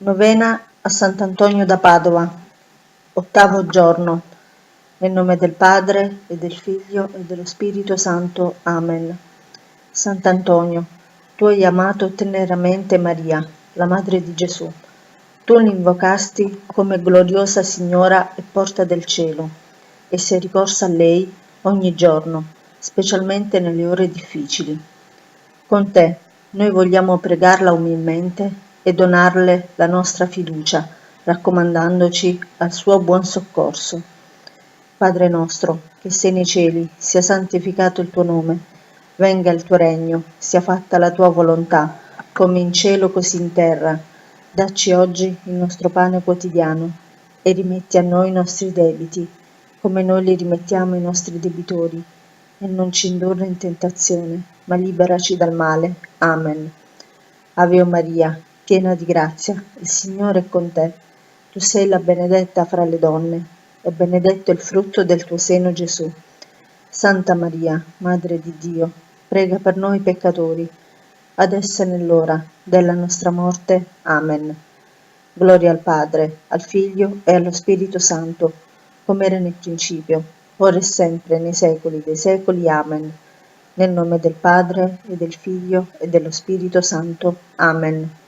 Novena a Sant'Antonio da Padova, 8° giorno. Nel nome del Padre, e del Figlio, e dello Spirito Santo. Amen. Sant'Antonio, tu hai amato teneramente Maria, la Madre di Gesù. Tu l'invocasti come gloriosa Signora e Porta del cielo, e sei ricorsa a lei ogni giorno, specialmente nelle ore difficili. Con te noi vogliamo pregarla umilmente e donarle la nostra fiducia, raccomandandoci al suo buon soccorso. Padre nostro, che sei nei cieli, sia santificato il tuo nome, venga il tuo regno, sia fatta la tua volontà, come in cielo così in terra. Dacci oggi il nostro pane quotidiano e rimetti a noi i nostri debiti, come noi li rimettiamo ai nostri debitori, e non ci indurre in tentazione, ma liberaci dal male. Amen. Ave Maria, piena di grazia, il Signore è con te. Tu sei la benedetta fra le donne, e benedetto il frutto del tuo seno, Gesù. Santa Maria, Madre di Dio, prega per noi peccatori, adesso e nell'ora della nostra morte. Amen. Gloria al Padre, al Figlio e allo Spirito Santo, come era nel principio, ora e sempre, nei secoli dei secoli. Amen. Nel nome del Padre, e del Figlio, e dello Spirito Santo. Amen.